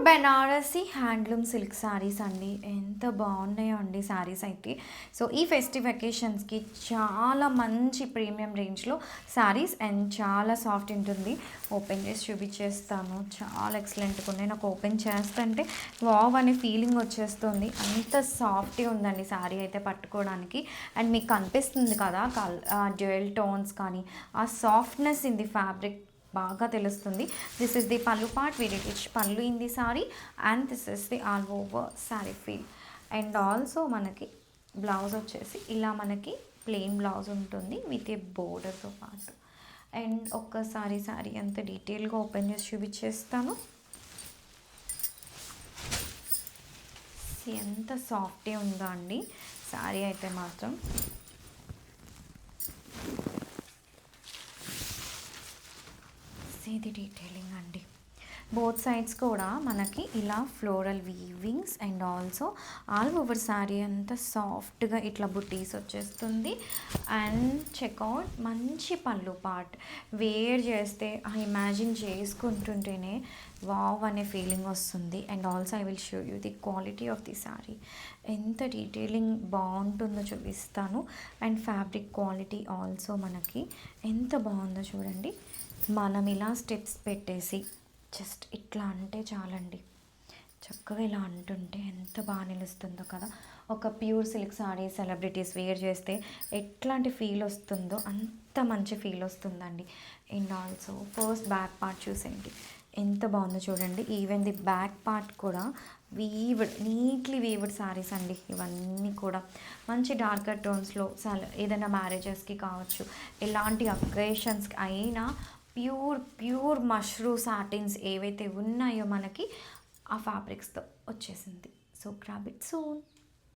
Banarasi handloom silk saris అండి. ఎంత బాగున్నాయో అండి శారీస్ అయితే. సో ఈ ఫెస్టివ్ వెకేషన్స్కి చాలా మంచి ప్రీమియం రేంజ్లో శారీస్ అండ్ చాలా సాఫ్ట్ ఉంటుంది. ఓపెన్ చేసి చూపించేస్తాను. చాలా ఎక్సలెంట్గా ఉన్నాయి. నాకు ఓపెన్ చేస్తుంటే వావ్ అనే ఫీలింగ్ వచ్చేస్తుంది. అంత సాఫ్ట్గా ఉందండి శారీ అయితే పట్టుకోవడానికి. అండ్ మీకు కనిపిస్తుంది కదా డ్యూయల్ టోన్స్ కానీ ఆ సాఫ్ట్నెస్ ఇన్ ది ఫ్యాబ్రిక్ బాగా తెలుస్తుంది. దిస్ ఇస్ ది పళ్ళు పార్ట్, వెరీ రిచ్ పళ్ళు in the sorry and this is the all over sorry feel. And also మనకి బ్లౌజ్ వచ్చేసి ఇలా మనకి ప్లెయిన్ బ్లౌజ్ ఉంటుంది విత్ ఏ బోర్డర్తో పాటు. అండ్ ఒక్కసారి సారీ అంత డీటెయిల్గా ఓపెన్ చేసి చూపించేస్తాను. ఎంత సాఫ్ట్గా ఉందో అండి సారీ అయితే మాత్రం. ఇది డీటెయిలింగ్ అండి. బోత్ సైడ్స్ కూడా మనకి ఇలా floral weavings and also all over saree అంతా సాఫ్ట్గా ఇట్లా బుట్టీస్ వచ్చేస్తుంది. అండ్ చెక్అవుట్ మంచి పళ్ళు పార్ట్ వేర్ చేస్తే ఇమాజిన్ చేసుకుంటుంటేనే వావ్ అనే ఫీలింగ్ వస్తుంది. And also I will show you the quality of the saree. ఎంత డీటెయిలింగ్ బాగుంటుందో చూపిస్తాను. అండ్ ఫ్యాబ్రిక్ క్వాలిటీ ఆల్సో మనకి ఎంత బాగుందో చూడండి. మనం ఇలా స్టెప్స్ పెట్టేసి జస్ట్ ఇట్లా అంటే చాలండి, చక్కగా ఇలా అంటుంటే ఎంత బాగా నిలుస్తుందో కదా. ఒక pure silk sari celebrities wear చేస్తే ఎట్లాంటి ఫీల్ వస్తుందో అంత మంచి ఫీల్ వస్తుందండి. And also first back part చూసేయండి ఎంత బాగుందో చూడండి. ఈవెన్ ది బ్యాక్ పార్ట్ కూడా నీట్లీ వీవ్డ్ శారీస్ అండి ఇవన్నీ కూడా. మంచి డార్కర్ టోన్స్లో ఏదైనా మ్యారేజెస్కి కావచ్చు, ఎలాంటి అకేషన్స్కి అయినా ప్యూర్ మష్రూ సాటిన్స్ ఏవైతే ఉన్నాయో మనకి ఆ ఫ్యాబ్రిక్స్తో వచ్చేసింది. So grab it soon.